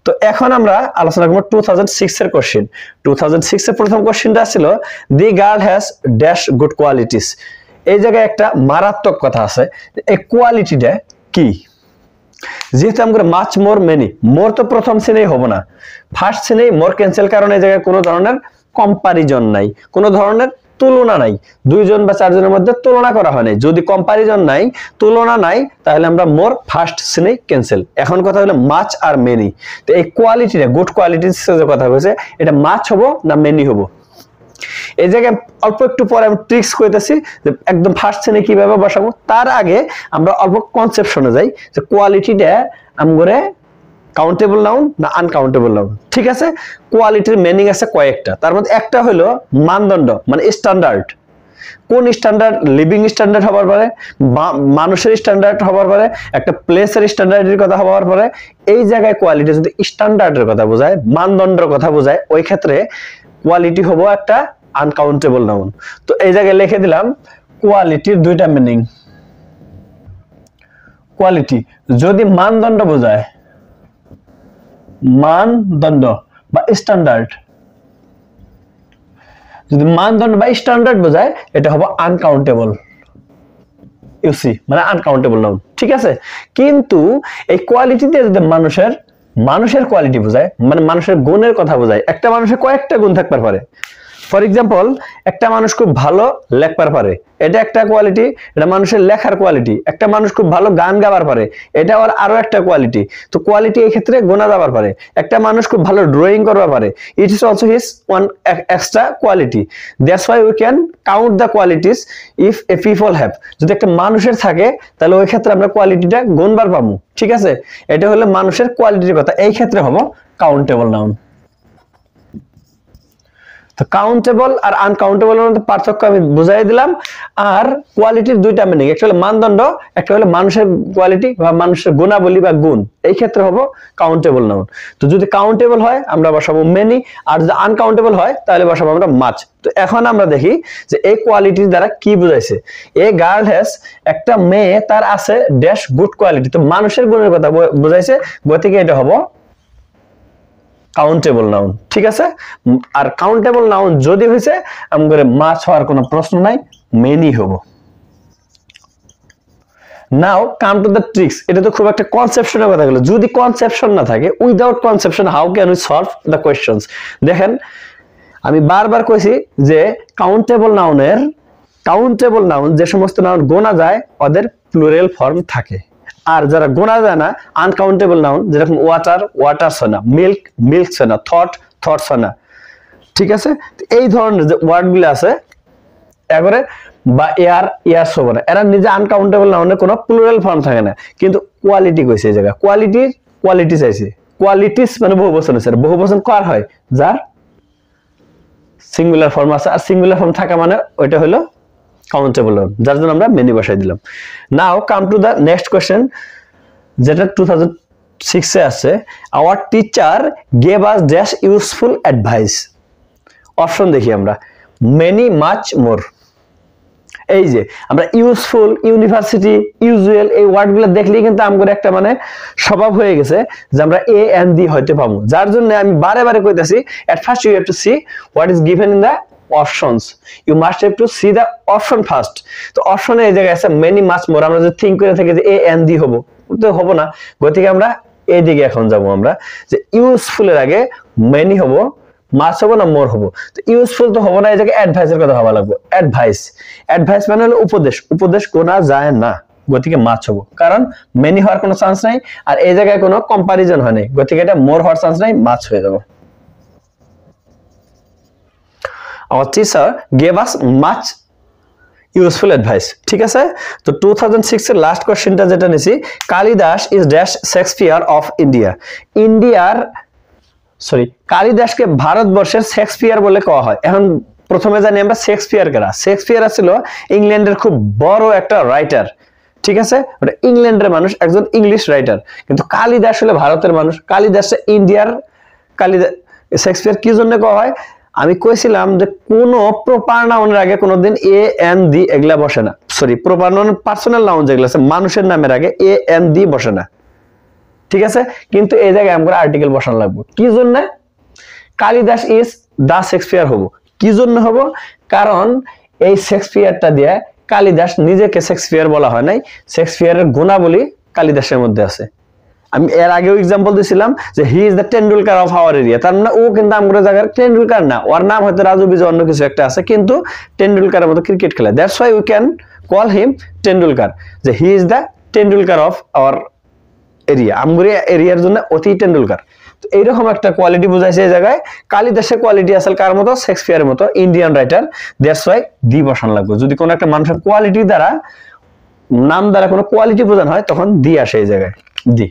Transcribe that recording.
তো এখন আমরা আলোচনা করব 2006 এর কোশ্চেন 2006 এর প্রথম কোশ্চেনটা ছিল the girl has dash good qualities এই জায়গায় একটা মারাত্মক কথা আছে এই কোয়ালিটিটা কি যেহেতু আমরা মাচ মোর মেনি মোর তো প্রথম শ্রেণী হবে না ফার্স্ট শ্রেণী মোর ক্যান্সেল কারণ এই জায়গায় কোনো ধরনের কম্পারিজন নাই কোনো ধরনের তুলনা নাই দুইজন বা চারজনের মধ্যে তুলনা করা হয় নাই যদি কম্পারিজন নাই তুলনা নাই তাহলে আমরা মোর ফার্স্ট শ্রেণী ক্যান্সেল এখন কথা হলো মাচ আর মেনি তো এই কোয়ালিটিটা গুড কোয়ালিটির যে কথা কইছে এটা মাচ হবো না মেনি হবো এই জায়গায় অল্প একটু পরে আমি ট্রিক্স কইতেছি যে একদম ফার্স্ট শ্রেণী কিভাবে বসাবো তার আগে আমরা অল্প কনসেপশনে যাই যে কোয়ালিটিটা আমগরে কাউন্টেবল নাউন না আনকাউন্টেবল নাউন ঠিক আছে কোয়ালিটির মিনিং আছে কয়েকটা তার মধ্যে একটা হলো মানদণ্ড মানে স্ট্যান্ডার্ড কোন স্ট্যান্ডার্ড লিভিং স্ট্যান্ডার্ড হবার পারে মানুষের স্ট্যান্ডার্ড হবার পারে একটা প্লেসের স্ট্যান্ডার্ডের কথা হবার পারে এই জায়গায় কোয়ালিটি যদি স্ট্যান্ডার্ডের কথা বোঝায় মানদণ্ডের কথা বোঝায় ওই ক্ষেত্রে কোয়ালিটি হবো একটা আনকাউন্টেবল নাউন তো এই জায়গায় লিখে দিলাম কোয়ালিটির দুইটা মিনিং কোয়ালিটি যদি মানদণ্ড বোঝায় মানদণ্ড বা স্ট্যান্ডার্ড যদি মানদণ্ড বা স্ট্যান্ডার্ড বোঝায় এটা হবে আনকাউন্টেবল ইউসি মানে আনকাউন্টেবল নাউন ঠিক আছে কিন্তু এই কোয়ালিটিতে যদি মানুষের কোয়ালিটি বোঝায় মানে মানুষের গুণের কথা বোঝায় একটা মানুষের কয়েকটা গুণ থাকতে পারে ফর এক্সাম্পল একটা মানুষ খুব ভালো লেখবার পারে এটা একটা কোয়ালিটি এটা মানুষের লেখার কোয়ালিটি একটা মানুষ খুব ভালো গান গাবার পারে এটা আরো একটা কোয়ালিটি তো কোয়ালিটি এই ক্ষেত্রে গোনা যাবার পারে একটা মানুষ খুব ভালো ড্রয়িং করবার পারে it is also his one extra quality that's why we can count the qualities if A people have যদি একটা মানুষের থাকে তাহলে ওই ক্ষেত্রে আমরা কোয়ালিটিটা গুনবার পাবো ঠিক আছে এটা হলো মানুষের কোয়ালিটির কথা এই ক্ষেত্রে হবো কাউন্টেবল নাউন তো কাউন্টেবল আর আনকাউন্টেবল এর মধ্যে পার্থক্য আমি বুঝাই দিলাম আর কোয়ালিটির দুইটা মিনিং একটা হলো মানদণ্ড একটা হলো মানুষের কোয়ালিটি বা মানুষের গুণাবলী বা গুণ এই ক্ষেত্রে হবো কাউন্টেবল নাউন তো যদি কাউন্টেবল হয় আমরা বসাবো মেনি আর যদি আনকাউন্টেবল হয় তাহলে বসাবো আমরা মাচ তো এখন আমরা দেখি যে এই কোয়ালিটির দ্বারা কি বুঝাইছে এ গার্ল হ্যাজ একটা মেয়ে তার আছে ড্যাশ গুড কোয়ালিটি তো মানুষের গুণের কথা বুঝাইছে গতিকে এটা হবো কাউন্টেবল নাউন ঠিক আছে আর কাউন্টেবল নাউন যদি হইছে আমাদের মাছ হওয়ার কোনো প্রশ্ন নাই মেনি হবো নাও কাম টু দ্য ট্রিক্স এটা তো খুব একটা কনসেপশনের কথা গেল যদি কনসেপশন না থাকে without conception how can we solve the questions দেখেন আমি বারবার কইছি যে কাউন্টেবল নাউন যে সমস্ত নাউন গোনা যায় ওদের প্লুরাল ফর্ম থাকে আর যারা গোনা যায় না আনকাউন্টেবল নাউন যেরকম ওয়াটারস হয় না মিল্কস হয় না থটস হয় না ঠিক আছে এই ধরনের যে ওয়ার্ডগুলো আছে একবারে বা ইয়ার্স হবে না এরা নিজে আনকাউন্টেবল নাউনের কোনো প্লুরাল ফর্ম থাকে না কিন্তু কোয়ালিটি কইছে এই জায়গা কোয়ালিটি চাইছে কোয়ালিটিস মানে বহুবচন আছে বহুবচন কার হয় যার সিঙ্গুলার ফর্ম আছে আর সিঙ্গুলার ফর্ম থাকা মানে ওইটা হলো কাউন্টেবল নাউন যার জন্য আমরা মেনি বসাই দিলাম now come to the next question যেটা 2006 এ আছে our teacher gave us dash useful advice option দেখি আমরা মেনি মাচ মোর এই যে আমরা ইউজফুল ইউনিভার্সিটি ইউজুয়াল এই ওয়ার্ডগুলো দেখলেই কিন্তু আমগরে একটা মানে স্বভাব হয়ে গেছে যে আমরা এ এন্ড ডি হইতে পাবো যার জন্য আমি বারে কইতাছি at first you have to see what is given in the options you must have to see the option first তো অপশনে এই জায়গায় আছে many much more আমরা যদি থিংক করে থাকি যে a and d হবো তো হবো না গতিকে আমরা এই দিকে এখন যাব আমরা যে ইউজফুল এর আগে many হবো মাছ হবো না মোর হবো তো ইউজফুল তো হবো না এই জায়গায় অ্যাডভাইসের কথা ভাবা লাগবে অ্যাডভাইস মানে হলো উপদেশ কোনা যায় না গতিকে মাছ হবো কারণ many হওয়ার কোনো চান্স নাই আর এই জায়গায় কোনো কম্পারিজন হয় নাই গতিকে এটা মোর হওয়ার চান্স নাই মাছ হয়ে যাবে Our teacher gave us much useful advice ঠিক আছে তো 2006 এর লাস্ট কোশ্চেনটা যেটা নিছি Kalidas is dash Shakespeare of কালিদাসকে ভারতবর্ষের শেক্সপিয়ার বলে কওয়া হয় এখন প্রথমে জানি আমরা শেক্সপিয়ার কারা শেক্সপিয়ার ছিল ইংল্যান্ডের খুব বড় একটা রাইটার ঠিক আছে ওটা ইংল্যান্ডের মানুষ একজন ইংলিশ রাইটার কিন্তু কালিদাস হলো ভারতের মানুষ কালিদাস ইন্ডিয়ার শেক্সপিয়ার কি জন্য কওয়া হয় আমি কইছিলাম যে কোন প্রপার নাউনের আগে কোনদিন এ এন ডি এগুলা বসে না প্রপার নাউন পার্সোনাল নাউন যেগুলো আছে মানুষের নামের আগে এ এন ডি বসে না ঠিক আছে, কিন্তু এই জায়গায় আমরা আর্টিকেল বসানো লাগবে কি জন্য? কালিদাস ইজ দা শেক্সপিয়ার হবো, কি জন্য হব? কারণ এই শেক্সপিয়ারটা দিয়ে কালিদাস নিজেকে শেক্সপিয়ার বলা হয় নাই, শেক্সপিয়ারের গুণাবলী কালিদাসের মধ্যে আছে। আমি এর আগেও এক্সাম্পল দিছিলাম যে he is the Tendulkar of our area, তার মানে ও কিন্তু আমরা জায়গার টেন্ডুলকার না, ওর নাম হয়তো রাজু বিজয় অন্য কিছু একটা আছে, কিন্তু টেন্ডুলকারের মতো ক্রিকেট খেলে, that's why we can call him Tendulkar, যে he is the Tendulkar of our area, Amguri এরিয়ার জন্য অতি টেন্ডুলকার। তো এইরকম একটা কোয়ালিটি বুঝাইছে এই জায়গায়। কালিদাসের কোয়ালিটি আসলে কার মতো? শেক্সপিয়ারের মতো, ইন্ডিয়ান রাইটার, দ্যাটস ওয়াই দি বসান লাগবে। যদি কোনো একটা মানুষের কোয়ালিটি দ্বারা, নাম দ্বারা কোনো কোয়ালিটি বোঝানো হয় তখন দি আসে এই জায়গায়, দি।